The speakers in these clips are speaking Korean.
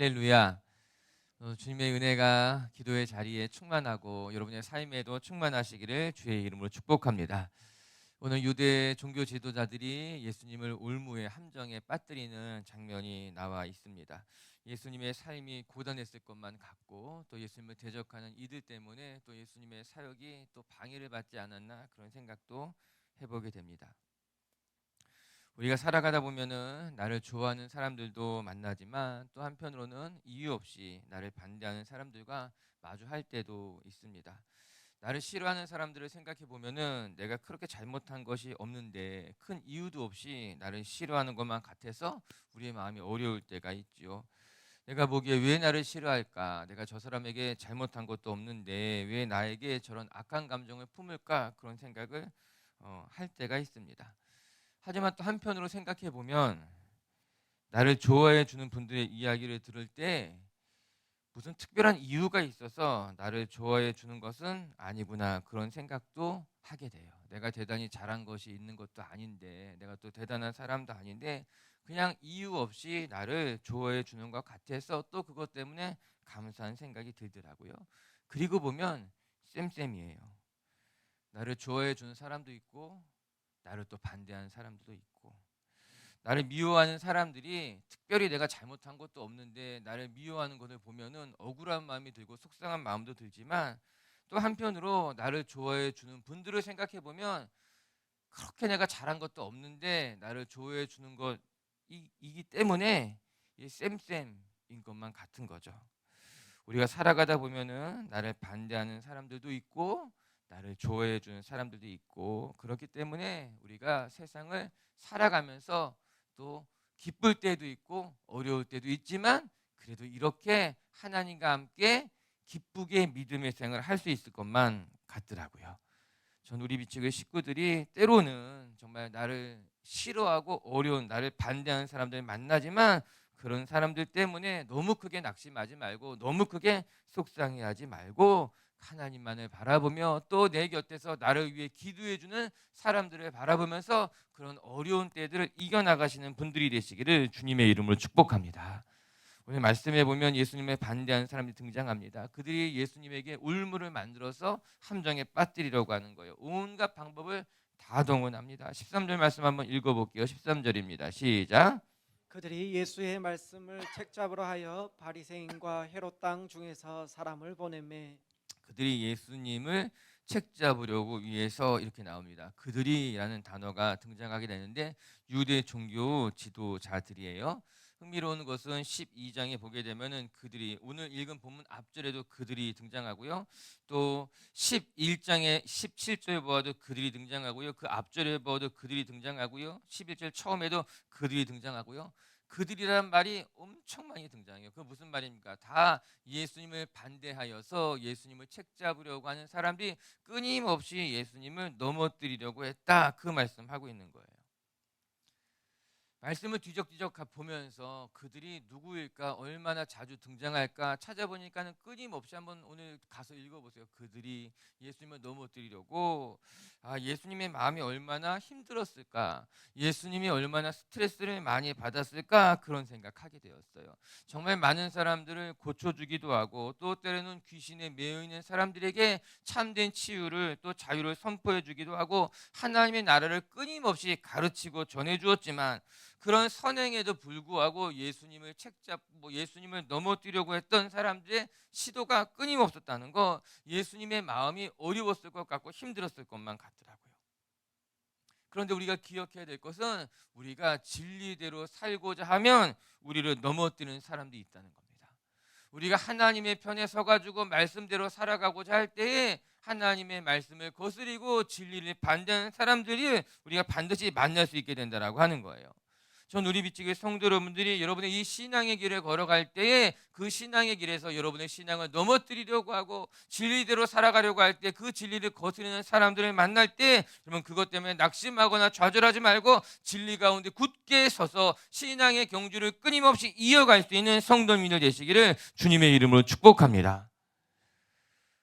할렐루야. 주님의 은혜가 기도의 자리에 충만하고 여러분의 삶에도 충만하시기를 주의 이름으로 축복합니다. 오늘 유대 종교 지도자들이 예수님을 올무의 함정에 빠뜨리는 장면이 나와 있습니다. 예수님의 삶이 고단했을 것만 같고 또 예수님을 대적하는 이들 때문에 또 예수님의 사역이 또 방해를 받지 않았나 그런 생각도 해보게 됩니다. 우리가 살아가다 보면은 나를 좋아하는 사람들도 만나지만 또 한편으로는 이유 없이 나를 반대하는 사람들과 마주할 때도 있습니다. 나를 싫어하는 사람들을 생각해 보면은 내가 그렇게 잘못한 것이 없는데 큰 이유도 없이 나를 싫어하는 것만 같아서 우리의 마음이 어려울 때가 있지요. 내가 보기에 왜 나를 싫어할까? 내가 저 사람에게 잘못한 것도 없는데 왜 나에게 저런 악한 감정을 품을까? 그런 생각을 할 때가 있습니다. 하지만 또 한편으로 생각해 보면 나를 좋아해 주는 분들의 이야기를 들을 때 무슨 특별한 이유가 있어서 나를 좋아해 주는 것은 아니구나 그런 생각도 하게 돼요. 내가 대단히 잘한 것이 있는 것도 아닌데 내가 또 대단한 사람도 아닌데 그냥 이유 없이 나를 좋아해 주는 것 같아서 또 그것 때문에 감사한 생각이 들더라고요. 그리고 보면 쌤쌤이에요. 나를 좋아해 주는 사람도 있고 나를 또 반대하는 사람들도 있고 나를 미워하는 사람들이 특별히 내가 잘못한 것도 없는데 나를 미워하는 것을 보면은 억울한 마음이 들고 속상한 마음도 들지만 또 한편으로 나를 좋아해 주는 분들을 생각해 보면 그렇게 내가 잘한 것도 없는데 나를 좋아해 주는 것이기 때문에 이 쌤쌤인 것만 같은 거죠. 우리가 살아가다 보면은 나를 반대하는 사람들도 있고 나를 좋아해 주는 사람들도 있고 그렇기 때문에 우리가 세상을 살아가면서 또 기쁠 때도 있고 어려울 때도 있지만 그래도 이렇게 하나님과 함께 기쁘게 믿음의 생활을 할 수 있을 것만 같더라고요. 전 우리 비치교회 식구들이 때로는 정말 나를 싫어하고 어려운 나를 반대하는 사람들 만나지만 그런 사람들 때문에 너무 크게 낙심하지 말고 너무 크게 속상해하지 말고 하나님만을 바라보며 또 내 곁에서 나를 위해 기도해주는 사람들을 바라보면서 그런 어려운 때들을 이겨나가시는 분들이 되시기를 주님의 이름으로 축복합니다. 오늘 말씀에 보면 예수님을 반대하는 사람들이 등장합니다. 그들이 예수님에게 울무를 만들어서 함정에 빠뜨리려고 하는 거예요. 온갖 방법을 다 동원합니다. 13절 말씀 한번 읽어볼게요. 13절입니다. 시작. 그들이 예수의 말씀을 책잡으러 하여 바리새인과 헤롯 땅 중에서 사람을 보내매 그들이 예수님을 책 잡으려고 위해서 이렇게 나옵니다. 그들이라는 단어가 등장하게 되는데 유대 종교 지도자들이에요. 흥미로운 것은 12장에 보게 되면은 그들이 오늘 읽은 본문 앞절에도 그들이 등장하고요. 또 11장에 17절에 보아도 그들이 등장하고요. 그 앞절에 보아도 그들이 등장하고요. 11절 처음에도 그들이 등장하고요. 그들이란 말이 엄청 많이 등장해요. 그 무슨 말입니까? 다 예수님을 반대하여서 예수님을 책잡으려고 하는 사람들이 끊임없이 예수님을 넘어뜨리려고 했다. 그 말씀하고 있는 거예요. 말씀을 뒤적뒤적 보면서 그들이 누구일까 얼마나 자주 등장할까 찾아보니까는 끊임없이 한번 오늘 가서 읽어보세요. 그들이 예수님을 넘어뜨리려고 예수님의 마음이 얼마나 힘들었을까 예수님이 얼마나 스트레스를 많이 받았을까 그런 생각하게 되었어요. 정말 많은 사람들을 고쳐주기도 하고 또 때로는 귀신에 매여있는 사람들에게 참된 치유를 또 자유를 선포해 주기도 하고 하나님의 나라를 끊임없이 가르치고 전해주었지만 그런 선행에도 불구하고 예수님을 책잡고 예수님을 넘어뜨리려고 했던 사람들의 시도가 끊임없었다는 거 예수님의 마음이 어려웠을 것 같고 힘들었을 것만 같더라고요. 그런데 우리가 기억해야 될 것은 우리가 진리대로 살고자 하면 우리를 넘어뜨리는 사람들이 있다는 겁니다. 우리가 하나님의 편에 서가지고 말씀대로 살아가고자 할 때에 하나님의 말씀을 거스리고 진리를 반대하는 사람들이 우리가 반드시 만날 수 있게 된다라고 하는 거예요. 전 우리 비치교회 성도 여러분들이 여러분의 이 신앙의 길을 걸어갈 때에 그 신앙의 길에서 여러분의 신앙을 넘어뜨리려고 하고 진리대로 살아가려고 할 때 그 진리를 거스르는 사람들을 만날 때 여러분 그것 때문에 낙심하거나 좌절하지 말고 진리 가운데 굳게 서서 신앙의 경주를 끊임없이 이어갈 수 있는 성도님들 되시기를 주님의 이름으로 축복합니다.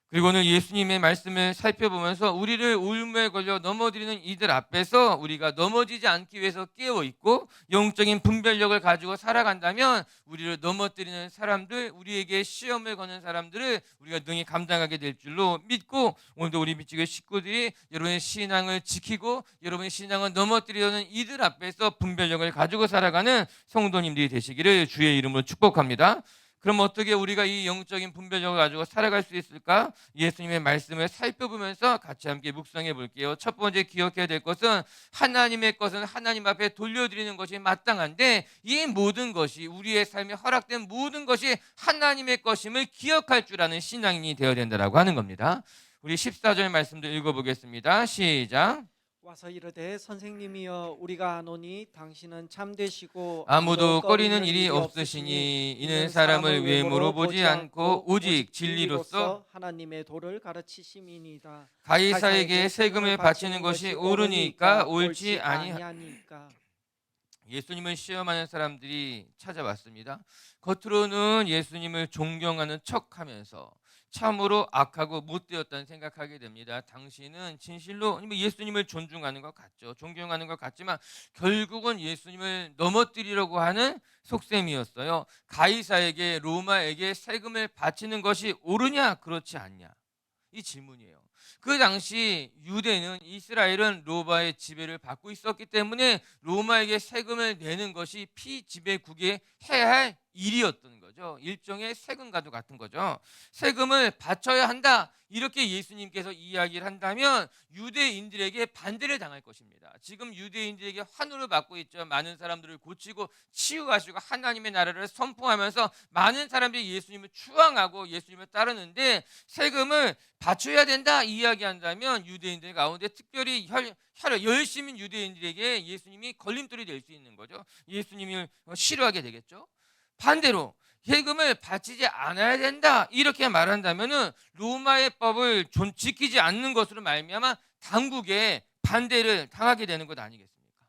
그리고 오늘 예수님의 말씀을 살펴보면서 우리를 울무에 걸려 넘어뜨리는 이들 앞에서 우리가 넘어지지 않기 위해서 깨어있고 영적인 분별력을 가지고 살아간다면 우리를 넘어뜨리는 사람들, 우리에게 시험을 거는 사람들을 우리가 능히 감당하게 될 줄로 믿고, 오늘도 우리 미치교회 식구들이 여러분의 신앙을 지키고 여러분의 신앙을 넘어뜨리려는 이들 앞에서 분별력을 가지고 살아가는 성도님들이 되시기를 주의 이름으로 축복합니다. 그럼 어떻게 우리가 이 영적인 분별력을 가지고 살아갈 수 있을까? 예수님의 말씀을 살펴보면서 같이 함께 묵상해 볼게요. 첫 번째 기억해야 될 것은 하나님의 것은 하나님 앞에 돌려드리는 것이 마땅한데, 이 모든 것이, 우리의 삶에 허락된 모든 것이 하나님의 것임을 기억할 줄 아는 신앙인이 되어야 된다고 하는 겁니다. 우리 14절 말씀도 읽어보겠습니다. 시작. 와서 이르되 선생님이여 우리가 아노니 당신은 참되시고 아무도 꺼리는 일이 없으시니 이는 사람을 외모로 보지 않고 오직 진리로서 하나님의 도를 가르치심이니이다. 가이사에게 세금을 바치는 것이 옳으니까 옳지 아니하니까. 예수님을 시험하는 사람들이 찾아왔습니다. 겉으로는 예수님을 존경하는 척하면서 참으로 악하고 못되었다는 생각하게 됩니다. 당신은 진실로 예수님을 존중하는 것 같죠. 존경하는 것 같지만 결국은 예수님을 넘어뜨리려고 하는 속셈이었어요. 가이사에게, 로마에게 세금을 바치는 것이 옳으냐 그렇지 않냐, 이 질문이에요. 그 당시 유대는, 이스라엘은 로마의 지배를 받고 있었기 때문에 로마에게 세금을 내는 것이 피지배국의 해야 할 일이었던 거죠. 일종의 세금과도 같은 거죠. 세금을 바쳐야 한다, 이렇게 예수님께서 이야기를 한다면 유대인들에게 반대를 당할 것입니다. 지금 유대인들에게 환호를 받고 있죠. 많은 사람들을 고치고 치유하시고 하나님의 나라를 선포하면서 많은 사람들이 예수님을 추앙하고 예수님을 따르는데, 세금을 바쳐야 된다 이야기한다면 유대인들 가운데 특별히 열심인 유대인들에게 예수님이 걸림돌이 될 수 있는 거죠. 예수님을 싫어하게 되겠죠. 반대로 세금을 바치지 않아야 된다 이렇게 말한다면은 로마의 법을 지키지 않는 것으로 말미암아 당국에 반대를 당하게 되는 것 아니겠습니까?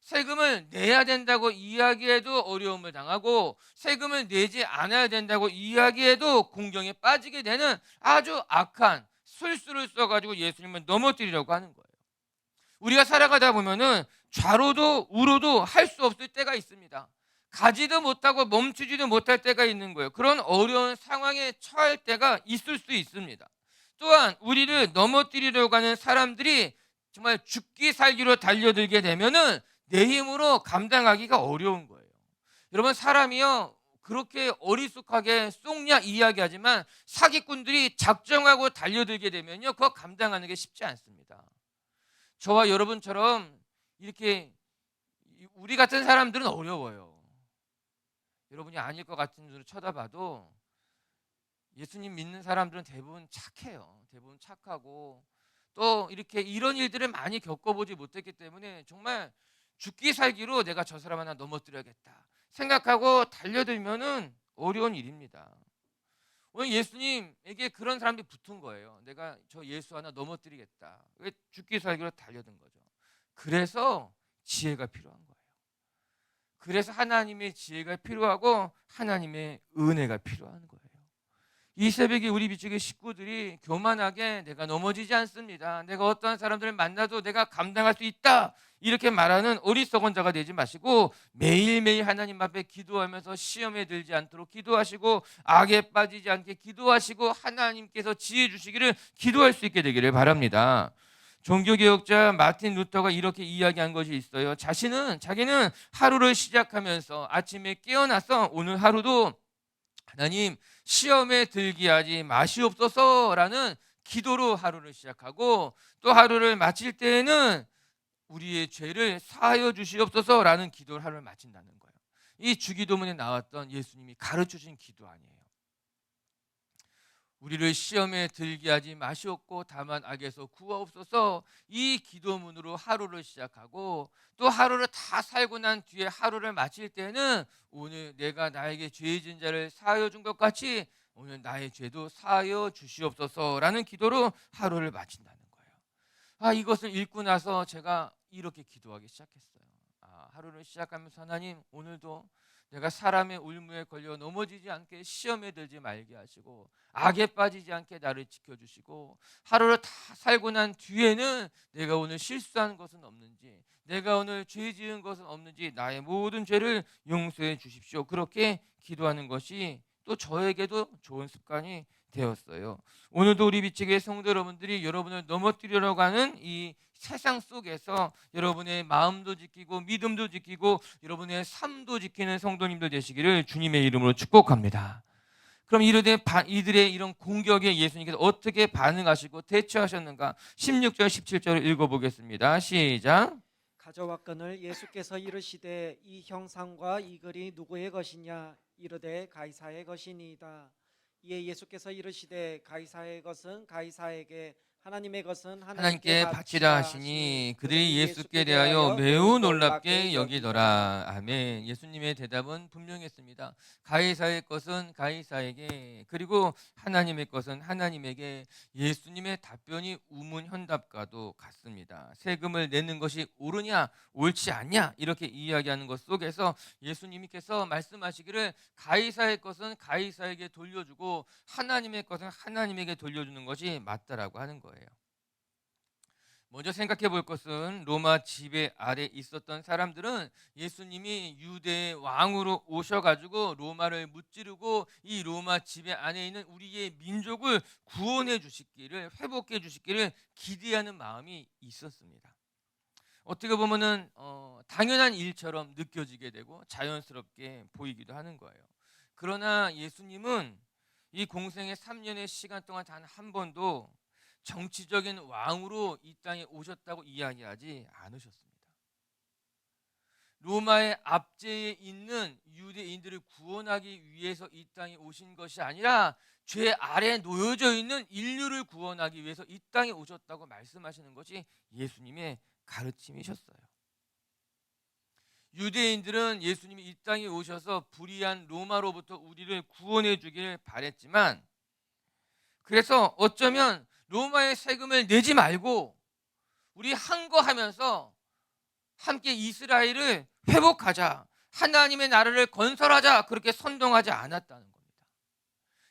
세금을 내야 된다고 이야기해도 어려움을 당하고 세금을 내지 않아야 된다고 이야기해도 공경에 빠지게 되는 아주 악한 술수를 써가지고 예수님을 넘어뜨리려고 하는 거예요. 우리가 살아가다 보면은 좌로도 우로도 할 수 없을 때가 있습니다. 가지도 못하고 멈추지도 못할 때가 있는 거예요. 그런 어려운 상황에 처할 때가 있을 수 있습니다. 또한 우리를 넘어뜨리려고 하는 사람들이 정말 죽기 살기로 달려들게 되면은 내 힘으로 감당하기가 어려운 거예요. 여러분, 사람이요 그렇게 어리숙하게 쏙냐 이야기하지만 사기꾼들이 작정하고 달려들게 되면요 그거 감당하는 게 쉽지 않습니다. 저와 여러분처럼 이렇게 우리 같은 사람들은 어려워요. 여러분이 아닐 것 같은 눈으로 쳐다봐도 예수님 믿는 사람들은 대부분 착해요. 대부분 착하고 또 이렇게 이런 일들을 많이 겪어보지 못했기 때문에 정말 죽기 살기로 내가 저 사람 하나 넘어뜨려야겠다 생각하고 달려들면은 어려운 일입니다. 오늘 예수님에게 그런 사람들이 붙은 거예요. 내가 저 예수 하나 넘어뜨리겠다. 죽기 살기로 달려든 거죠. 그래서 지혜가 필요한 거예요. 그래서 하나님의 지혜가 필요하고 하나님의 은혜가 필요한 거예요. 이 새벽에 우리 미치교회 식구들이 교만하게 내가 넘어지지 않습니다, 내가 어떠한 사람들을 만나도 내가 감당할 수 있다 이렇게 말하는 어리석은 자가 되지 마시고 매일매일 하나님 앞에 기도하면서 시험에 들지 않도록 기도하시고 악에 빠지지 않게 기도하시고 하나님께서 지혜 주시기를 기도할 수 있게 되기를 바랍니다. 종교개혁자 마틴 루터가 이렇게 이야기한 것이 있어요. 자기는 하루를 시작하면서 아침에 깨어나서 오늘 하루도 하나님 시험에 들게 하지 마시옵소서라는 기도로 하루를 시작하고, 또 하루를 마칠 때에는 우리의 죄를 사하여 주시옵소서라는 기도를 하루를 마친다는 거예요. 이 주기도문에 나왔던 예수님이 가르쳐주신 기도 아니에요. 우리를 시험에 들게 하지 마시옵고 다만 악에서 구하옵소서, 이 기도문으로 하루를 시작하고 또 하루를 다 살고 난 뒤에 하루를 마칠 때는 오늘 내가 나에게 죄 지은 자를 사하여 준 것 같이 오늘 나의 죄도 사하여 주시옵소서라는 기도로 하루를 마친다는 거예요. 이것을 읽고 나서 제가 이렇게 기도하기 시작했어요. 하루를 시작하면서 하나님 오늘도 내가 사람의 울무에 걸려 넘어지지 않게 시험에 들지 말게 하시고 악에 빠지지 않게 나를 지켜주시고 하루를 다 살고 난 뒤에는 내가 오늘 실수한 것은 없는지 내가 오늘 죄 지은 것은 없는지 나의 모든 죄를 용서해 주십시오. 그렇게 기도하는 것이 또 저에게도 좋은 습관이 되었어요. 오늘도 우리 비치교회 성도 여러분들이 여러분을 넘어뜨리려고 하는 이 세상 속에서 여러분의 마음도 지키고 믿음도 지키고 여러분의 삶도 지키는 성도님들 되시기를 주님의 이름으로 축복합니다. 그럼 이들의 이런 공격에 예수님께서 어떻게 반응하시고 대처하셨는가? 16절 17절을 읽어보겠습니다. 시작. 가져왔거늘 예수께서 이르시되 이 형상과 이 글이 누구의 것이냐 이르되 가이사의 것이니이다. 이에 예수께서 이르시되 가이사의 것은 가이사에게 하나님의 것은 하나님께 바치라 하시니 그들이 예수께 대하여 매우 놀랍게 여기더라. 아멘. 예수님의 대답은 분명했습니다. 가이사의 것은 가이사에게, 그리고 하나님의 것은 하나님에게. 예수님의 답변이 우문현답과도 같습니다. 세금을 내는 것이 옳으냐 옳지 않냐 이렇게 이야기하는 것 속에서 예수님께서 말씀하시기를 가이사의 것은 가이사에게 돌려주고 하나님의 것은 하나님에게 돌려주는 것이 맞다라고 하는 거예요. 먼저 생각해 볼 것은 로마 지배 아래 있었던 사람들은 예수님이 유대의 왕으로 오셔가지고 로마를 무찌르고 이 로마 지배 안에 있는 우리의 민족을 구원해 주시기를, 회복해 주시기를 기대하는 마음이 있었습니다. 어떻게 보면은 당연한 일처럼 느껴지게 되고 자연스럽게 보이기도 하는 거예요. 그러나 예수님은 이 공생의 3년의 시간 동안 단 한 번도 정치적인 왕으로 이 땅에 오셨다고 이야기하지 않으셨습니다. 로마의 압제에 있는 유대인들을 구원하기 위해서 이 땅에 오신 것이 아니라 죄 아래 놓여져 있는 인류를 구원하기 위해서 이 땅에 오셨다고 말씀하시는 것이 예수님의 가르침이셨어요. 유대인들은 예수님이 이 땅에 오셔서 불의한 로마로부터 우리를 구원해 주기를 바랬지만, 그래서 어쩌면 로마의 세금을 내지 말고 우리 한 거 하면서 함께 이스라엘을 회복하자, 하나님의 나라를 건설하자, 그렇게 선동하지 않았다는 겁니다.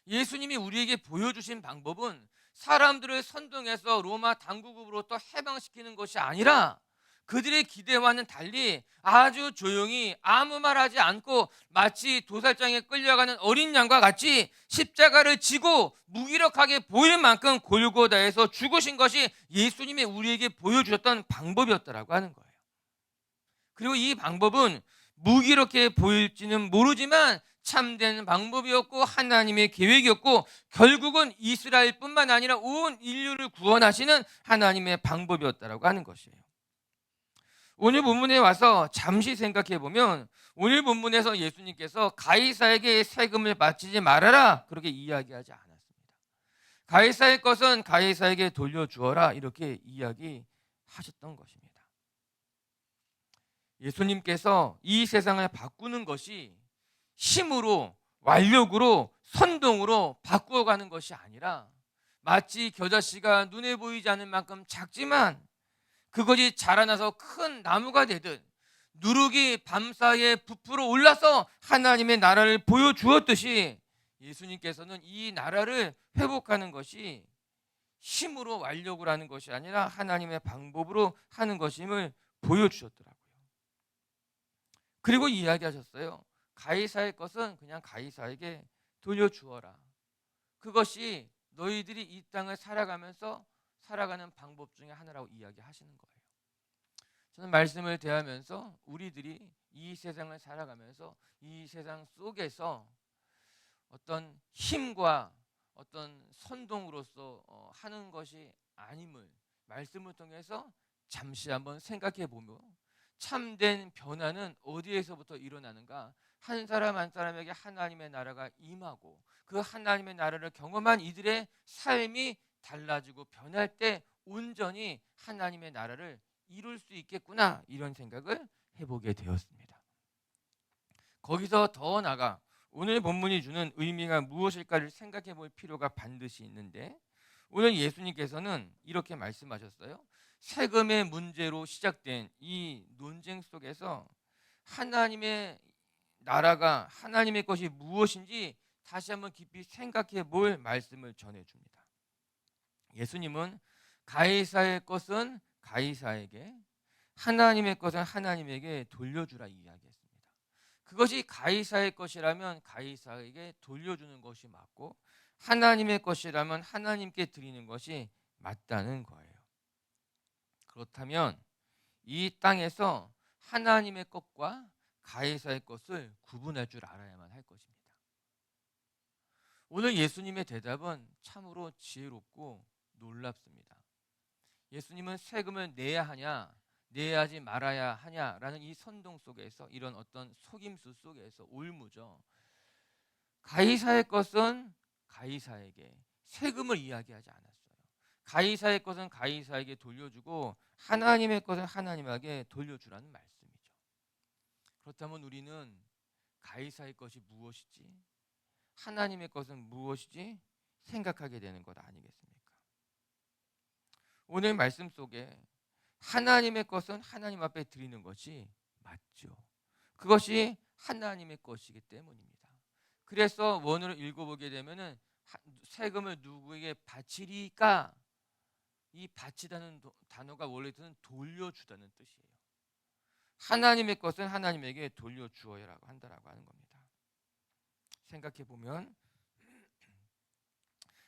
예수님이 우리에게 보여주신 방법은 사람들을 선동해서 로마 당국으로부터 해방시키는 것이 아니라 그들의 기대와는 달리 아주 조용히 아무 말하지 않고 마치 도살장에 끌려가는 어린 양과 같이 십자가를 지고 무기력하게 보일 만큼 골고다에서 죽으신 것이 예수님이 우리에게 보여주셨던 방법이었다라고 하는 거예요. 그리고 이 방법은 무기력해 보일지는 모르지만 참된 방법이었고 하나님의 계획이었고 결국은 이스라엘뿐만 아니라 온 인류를 구원하시는 하나님의 방법이었다라고 하는 것이에요. 오늘 본문에 와서 잠시 생각해 보면 오늘 본문에서 예수님께서 가이사에게 세금을 바치지 말아라 그렇게 이야기하지 않았습니다. 가이사의 것은 가이사에게 돌려주어라 이렇게 이야기하셨던 것입니다. 예수님께서 이 세상을 바꾸는 것이 힘으로, 완력으로, 선동으로 바꾸어가는 것이 아니라 마치 겨자씨가 눈에 보이지 않을 만큼 작지만 그것이 자라나서 큰 나무가 되듯 누룩이 밤사이에 부풀어 올라서 하나님의 나라를 보여주었듯이 예수님께서는 이 나라를 회복하는 것이 힘으로 완력으로 하는 것이 아니라 하나님의 방법으로 하는 것임을 보여주셨더라고요. 그리고 이야기하셨어요. 가이사의 것은 그냥 가이사에게 돌려주어라. 그것이 너희들이 이 땅을 살아가면서 살아가는 방법 중에 하나라고 이야기하시는 거예요. 저는 말씀을 대하면서 우리들이 이 세상을 살아가면서 이 세상 속에서 어떤 힘과 어떤 선동으로서 하는 것이 아님을 말씀을 통해서 잠시 한번 생각해 보며 참된 변화는 어디에서부터 일어나는가? 한 사람 한 사람에게 하나님의 나라가 임하고 그 하나님의 나라를 경험한 이들의 삶이 달라지고 변할 때 온전히 하나님의 나라를 이룰 수 있겠구나 이런 생각을 해보게 되었습니다. 거기서 더 나아가 오늘 본문이 주는 의미가 무엇일까를 생각해 볼 필요가 반드시 있는데 오늘 예수님께서는 이렇게 말씀하셨어요. 세금의 문제로 시작된 이 논쟁 속에서 하나님의 나라가 하나님의 것이 무엇인지 다시 한번 깊이 생각해 볼 말씀을 전해줍니다. 예수님은 가이사의 것은 가이사에게, 하나님의 것은 하나님에게 돌려주라 이야기했습니다. 그것이 가이사의 것이라면 가이사에게 돌려주는 것이 맞고, 하나님의 것이라면 하나님께 드리는 것이 맞다는 거예요. 그렇다면 이 땅에서 하나님의 것과 가이사의 것을 구분할 줄 알아야만 할 것입니다. 오늘 예수님의 대답은 참으로 지혜롭고 놀랍습니다. 예수님은 세금을 내야 하냐, 내야 하지 말아야 하냐라는 이 선동 속에서, 이런 어떤 속임수 속에서 올무죠. 가이사의 것은 가이사에게, 세금을 이야기하지 않았어요. 가이사의 것은 가이사에게 돌려주고 하나님의 것은 하나님에게 돌려주라는 말씀이죠. 그렇다면 우리는 가이사의 것이 무엇이지, 하나님의 것은 무엇이지 생각하게 되는 것 아니겠습니까? 오늘 말씀 속에 하나님의 것은 하나님 앞에 드리는 것이 맞죠. 그것이 하나님의 것이기 때문입니다. 그래서 원어를 읽어보게 되면은 세금을 누구에게 바치리까, 이 바치다는 단어가 원래 뜻은 돌려주다는 뜻이에요. 하나님의 것은 하나님에게 돌려주어야라고 한다라고 하는 겁니다. 생각해 보면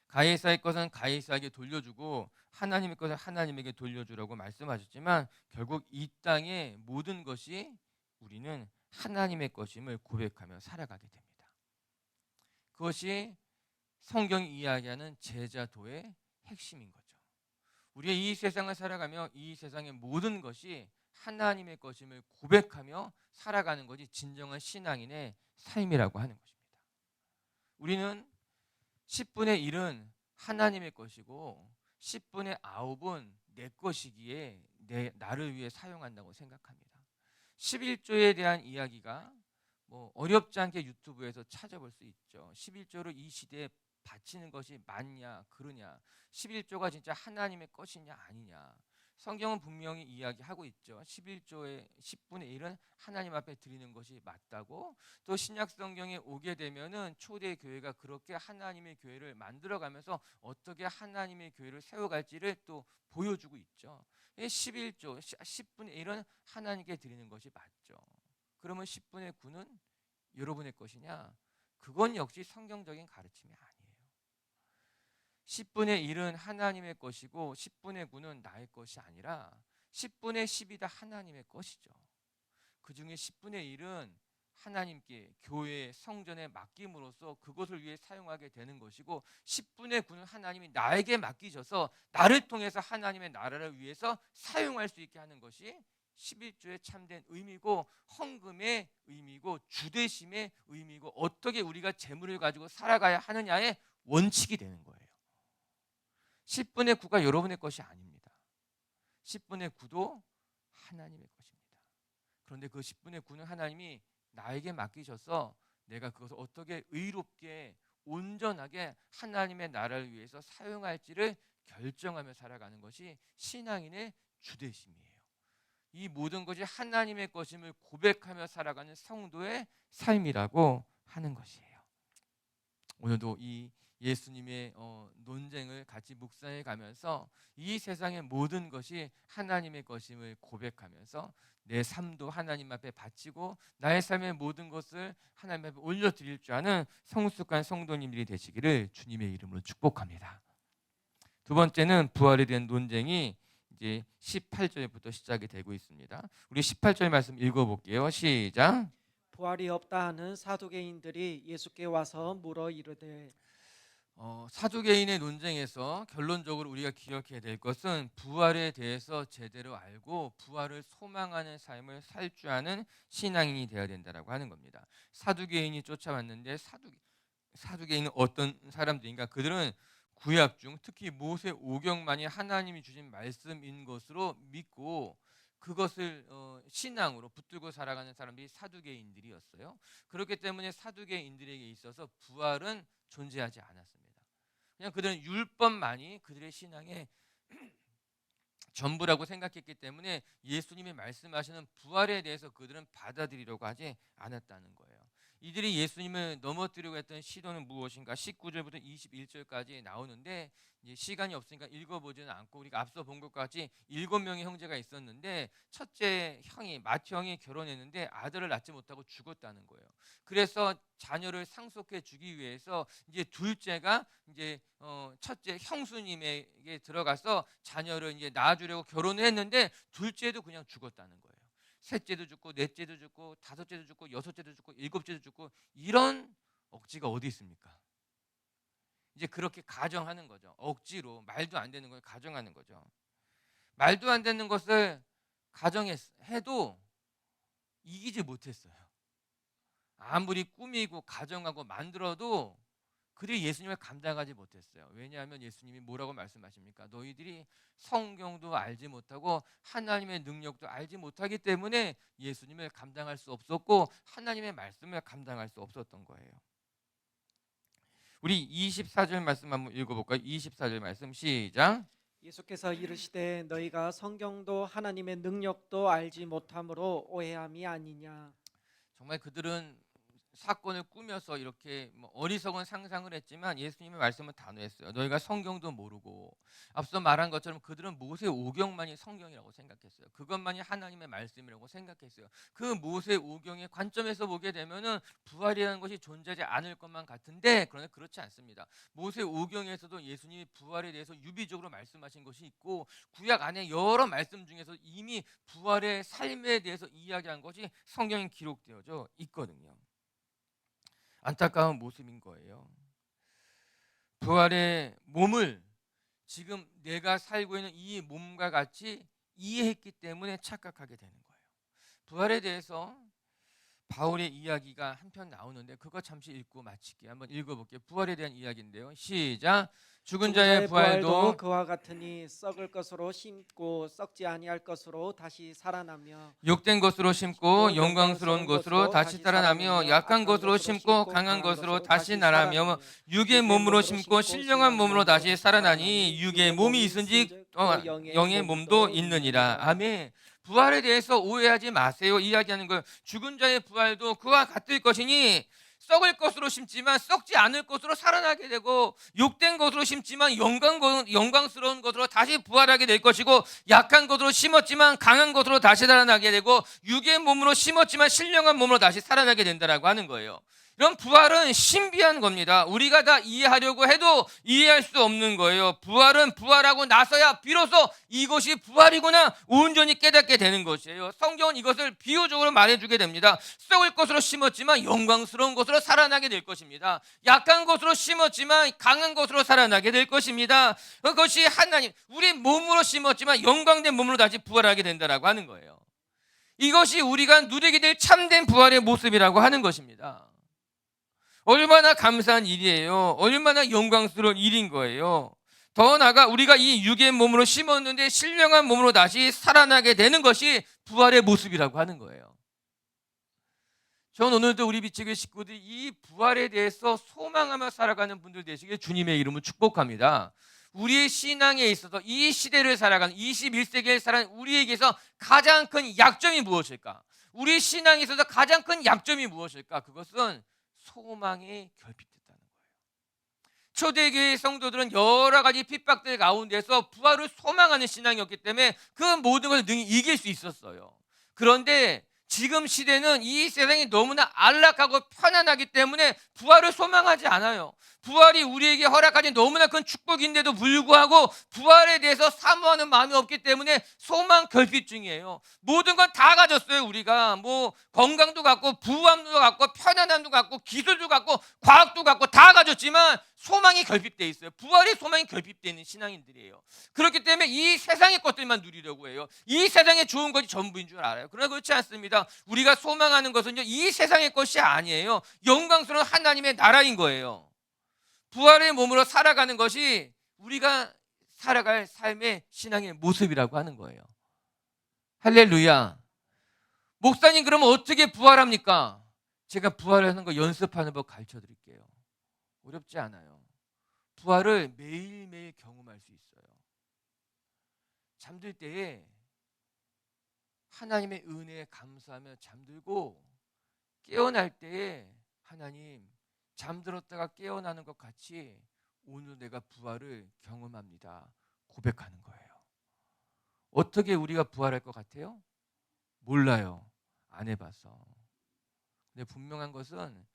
가이사의 것은 가이사에게 돌려주고 하나님의 것은 하나님에게 돌려주라고 말씀하셨지만, 결국 이 땅의 모든 것이 우리는 하나님의 것임을 고백하며 살아가게 됩니다. 그것이 성경이 이야기하는 제자도의 핵심인 거죠. 우리가 이 세상을 살아가며 이 세상의 모든 것이 하나님의 것임을 고백하며 살아가는 것이 진정한 신앙인의 삶이라고 하는 것입니다. 우리는 10분의 1은 하나님의 것이고 10분의 9은 내 것이기에 나를 위해 사용한다고 생각합니다. 11조에 대한 이야기가 어렵지 않게 유튜브에서 찾아볼 수 있죠. 11조를 이 시대에 바치는 것이 맞냐 그러냐, 11조가 진짜 하나님의 것이냐 아니냐, 성경은 분명히 이야기하고 있죠. 11조의 10분의 1은 하나님 앞에 드리는 것이 맞다고. 또 신약 성경에 오게 되면은 초대 교회가 그렇게 하나님의 교회를 만들어가면서 어떻게 하나님의 교회를 세워갈지를 또 보여주고 있죠. 11조 10분의 1은 하나님께 드리는 것이 맞죠. 그러면 10분의 9는 여러분의 것이냐? 그건 역시 성경적인 가르침이 아니에요. 10분의 1은 하나님의 것이고 10분의 9는 나의 것이 아니라 10분의 10이 다 하나님의 것이죠. 그 중에 10분의 1은 하나님께, 교회, 성전에 맡김으로써 그것을 위해 사용하게 되는 것이고, 10분의 9는 하나님이 나에게 맡기셔서 나를 통해서 하나님의 나라를 위해서 사용할 수 있게 하는 것이 11조의 참된 의미고, 헌금의 의미고, 주대심의 의미고, 어떻게 우리가 재물을 가지고 살아가야 하느냐의 원칙이 되는 거예요. 10분의 9가 여러분의 것이 아닙니다. 10분의 9도 하나님의 것입니다. 그런데 그 10분의 9는 하나님이 나에게 맡기셔서 내가 그것을 어떻게 의롭게 온전하게 하나님의 나라를 위해서 사용할지를 결정하며 살아가는 것이 신앙인의 주대심이에요. 이 모든 것이 하나님의 것임을 고백하며 살아가는 성도의 삶이라고 하는 것이에요. 오늘도 이 예수님의 논쟁을 같이 묵상해 가면서 이 세상의 모든 것이 하나님의 것임을 고백하면서 내 삶도 하나님 앞에 바치고 나의 삶의 모든 것을 하나님 앞에 올려드릴 줄 아는 성숙한 성도님들이 되시기를 주님의 이름으로 축복합니다. 두 번째는 부활에 대한 논쟁이 이제 18절부터 시작이 되고 있습니다. 우리 18절 말씀 읽어볼게요. 시작. 부활이 없다 하는 사두개인들이 예수께 와서 물어 이르되. 사두개인의 논쟁에서 결론적으로 우리가 기억해야 될 것은 부활에 대해서 제대로 알고 부활을 소망하는 삶을 살 줄 아는 신앙인이 되어야 된다라고 하는 겁니다. 사두개인이 쫓아왔는데 사두개인은 어떤 사람들인가? 그들은 구약 중 특히 모세 오경만이 하나님이 주신 말씀인 것으로 믿고 그것을 신앙으로 붙들고 살아가는 사람들이 사두개인들이었어요. 그렇기 때문에 사두개인들에게 있어서 부활은 존재하지 않았습니다. 그냥 그들은 율법만이 그들의 신앙의 전부라고 생각했기 때문에 예수님이 말씀하시는 부활에 대해서 그들은 받아들이려고 하지 않았다는 거예요. 이들이 예수님을 넘어뜨리려고 했던 시도는 무엇인가? 19절부터 21절까지 나오는데 이제 시간이 없으니까 읽어보지는 않고 우리가 앞서 본 것과 같이 7명의 형제가 있었는데 첫째 형이 맏 형이 결혼했는데 아들을 낳지 못하고 죽었다는 거예요. 그래서 자녀를 상속해 주기 위해서 이제 둘째가 이제 첫째 형수님에게 들어가서 자녀를 이제 낳아주려고 결혼을 했는데 둘째도 그냥 죽었다는 거예요. 셋째도 죽고 넷째도 죽고 다섯째도 죽고 여섯째도 죽고 일곱째도 죽고 이런 억지가 어디 있습니까? 이제 그렇게 가정하는 거죠. 억지로 말도 안 되는 걸 가정하는 거죠. 말도 안 되는 것을 가정해도 이기지 못했어요. 아무리 꾸미고 가정하고 만들어도 그들이 예수님을 감당하지 못했어요. 왜냐하면 예수님이 뭐라고 말씀하십니까? 너희들이 성경도 알지 못하고 하나님의 능력도 알지 못하기 때문에 예수님을 감당할 수 없었고 하나님의 말씀을 감당할 수 없었던 거예요. 우리 24절 말씀 한번 읽어볼까요? 24절 말씀 시작. 예수께서 이르시되 너희가 성경도 하나님의 능력도 알지 못함으로 오해함이 아니냐. 정말 그들은 사건을 꾸며서 이렇게 어리석은 상상을 했지만 예수님의 말씀은 단호했어요. 너희가 성경도 모르고 앞서 말한 것처럼 그들은 모세 오경만이 성경이라고 생각했어요. 그것만이 하나님의 말씀이라고 생각했어요. 그 모세 오경의 관점에서 보게 되면은 부활이라는 것이 존재하지 않을 것만 같은데 그러나 그렇지 않습니다. 모세 오경에서도 예수님이 부활에 대해서 유비적으로 말씀하신 것이 있고 구약 안에 여러 말씀 중에서 이미 부활의 삶에 대해서 이야기한 것이 성경에 기록되어져 있거든요. 안타까운 모습인 거예요. 부활의 몸을 지금 내가 살고 있는 이 몸과 같이 이해했기 때문에 착각하게 되는 거예요. 부활에 대해서 바울의 이야기가 한편 나오는데 그거 잠시 읽고 마칠게요. 한번 읽어볼게요. 부활에 대한 이야기인데요. 시작. 죽은 자의 부활도 그와 같으니 썩을 것으로 심고 썩지 아니할 것으로 다시 살아나며 욕된 것으로 심고 영광스러운 것으로 다시 살아나며 약한 것으로 심고 강한 것으로 다시 나라며 육의 몸으로 심고 신령한 몸으로 다시 살아나니 육의 몸이 있은지 영의 몸도 있느니라. 아멘. 부활에 대해서 오해하지 마세요. 이야기하는 거예요. 죽은 자의 부활도 그와 같을 것이니 썩을 것으로 심지만 썩지 않을 것으로 살아나게 되고 욕된 것으로 심지만 영광스러운 것으로 다시 부활하게 될 것이고 약한 것으로 심었지만 강한 것으로 다시 살아나게 되고 육의 몸으로 심었지만 신령한 몸으로 다시 살아나게 된다라고 하는 거예요. 이런 부활은 신비한 겁니다. 우리가 다 이해하려고 해도 이해할 수 없는 거예요. 부활은 부활하고 나서야 비로소 이것이 부활이구나 온전히 깨닫게 되는 것이에요. 성경은 이것을 비유적으로 말해주게 됩니다. 썩을 것으로 심었지만 영광스러운 것으로 살아나게 될 것입니다. 약한 것으로 심었지만 강한 것으로 살아나게 될 것입니다. 그것이 하나님, 우리 몸으로 심었지만 영광된 몸으로 다시 부활하게 된다라고 하는 거예요. 이것이 우리가 누리게 될 참된 부활의 모습이라고 하는 것입니다. 얼마나 감사한 일이에요. 얼마나 영광스러운 일인 거예요. 더 나아가 우리가 이 육의 몸으로 심었는데 신령한 몸으로 다시 살아나게 되는 것이 부활의 모습이라고 하는 거예요. 전 오늘도 우리 비치교 식구들이 이 부활에 대해서 소망하며 살아가는 분들 되시길 주님의 이름으로 축복합니다. 우리의 신앙에 있어서 이 시대를 살아가는 21세기를 살아가는 우리에게서 가장 큰 약점이 무엇일까? 우리 신앙에 있어서 가장 큰 약점이 무엇일까? 그것은 소망이 결핍됐다는 거예요. 초대교회 성도들은 여러 가지 핍박들 가운데서 부활을 소망하는 신앙이었기 때문에 그 모든 것을 능히 이길 수 있었어요. 그런데 지금 시대는 이 세상이 너무나 안락하고 편안하기 때문에 부활을 소망하지 않아요. 부활이 우리에게 허락하신 너무나 큰 축복인데도 불구하고 부활에 대해서 사모하는 마음이 없기 때문에 소망 결핍 중이에요. 모든 건 다 가졌어요. 우리가 건강도 갖고 부함도 갖고 편안함도 갖고 기술도 갖고 과학도 갖고 다 가졌지만 소망이 결핍되어 있어요. 부활의 소망이 결핍되어 있는 신앙인들이에요. 그렇기 때문에 이 세상의 것들만 누리려고 해요. 이 세상에 좋은 것이 전부인 줄 알아요. 그러나 그렇지 않습니다. 우리가 소망하는 것은 이 세상의 것이 아니에요. 영광스러운 하나님의 나라인 거예요. 부활의 몸으로 살아가는 것이 우리가 살아갈 삶의 신앙의 모습이라고 하는 거예요. 할렐루야. 목사님 그러면 어떻게 부활합니까? 제가 부활하는 거 연습하는 법 가르쳐 드릴게요. 어렵지 않아요. 부활을 매일매일 경험할 수 있어요. 잠들 때에 하나님의 은혜에 감사하며 잠들고 깨어날 때에 하나님, 잠들었다가 깨어나는 것 같이 오늘 내가 부활을 경험합니다. 고백하는 거예요. 어떻게 우리가 부활할 것 같아요? 몰라요. 안 해봐서. 근데 분명한 것은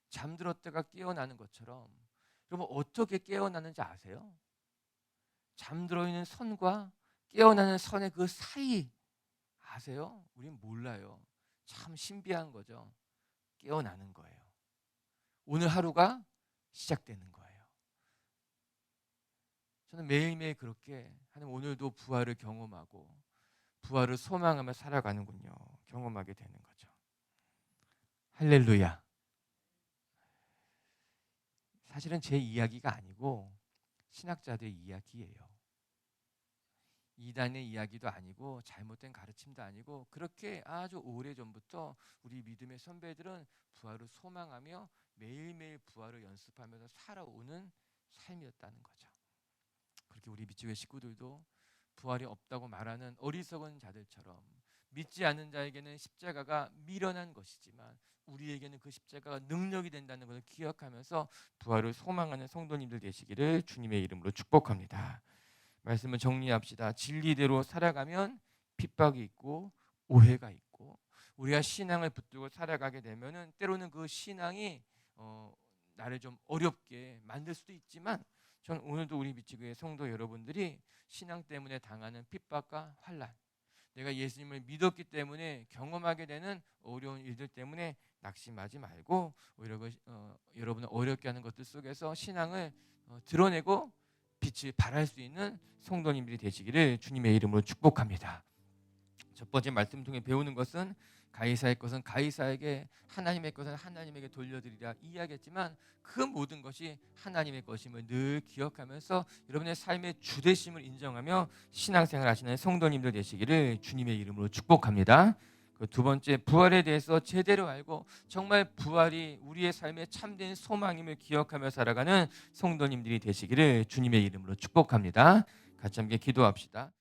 잠들었다가 깨어나는 것처럼, 여러분 어떻게 깨어나는지 아세요? 잠들어 있는 선과 깨어나는 선의 그 사이 아세요? 우린 몰라요. 참 신비한 거죠. 깨어나는 거예요. 오늘 하루가 시작되는 거예요. 저는 매일매일 그렇게 하나님 오늘도 부활을 경험하고 부활을 소망하며 살아가는군요. 경험하게 되는 거죠. 할렐루야. 사실은 제 이야기가 아니고 신학자들의 이야기예요. 이단의 이야기도 아니고 잘못된 가르침도 아니고 그렇게 아주 오래전부터 우리 믿음의 선배들은 부활을 소망하며 매일매일 부활을 연습하면서 살아오는 삶이었다는 거죠. 그렇게 우리 믿지의 식구들도 부활이 없다고 말하는 어리석은 자들처럼 믿지 않는 자에게는 십자가가 미련한 것이지만 우리에게는 그 십자가가 능력이 된다는 것을 기억하면서 부활을 소망하는 성도님들 되시기를 주님의 이름으로 축복합니다. 말씀을 정리합시다. 진리대로 살아가면 핍박이 있고 오해가 있고 우리가 신앙을 붙들고 살아가게 되면은 때로는 그 신앙이 나를 좀 어렵게 만들 수도 있지만 전 오늘도 우리 미치교회 성도 여러분들이 신앙 때문에 당하는 핍박과 환난, 내가 예수님을 믿었기 때문에 경험하게 되는 어려운 일들 때문에 낙심하지 말고 오히려 여러분을 어렵게 하는 것들 속에서 신앙을 드러내고 빛을 발할 수 있는 성도님들이 되시기를 주님의 이름으로 축복합니다. 첫 번째 말씀 통해 배우는 것은 가이사의 것은 가이사에게, 하나님의 것은 하나님에게 돌려드리라 이야기했지만 그 모든 것이 하나님의 것임을 늘 기억하면서 여러분의 삶의 주되심을 인정하며 신앙생활 하시는 성도님들 되시기를 주님의 이름으로 축복합니다. 그 두 번째, 부활에 대해서 제대로 알고 정말 부활이 우리의 삶의 참된 소망임을 기억하며 살아가는 성도님들이 되시기를 주님의 이름으로 축복합니다. 같이 함께 기도합시다.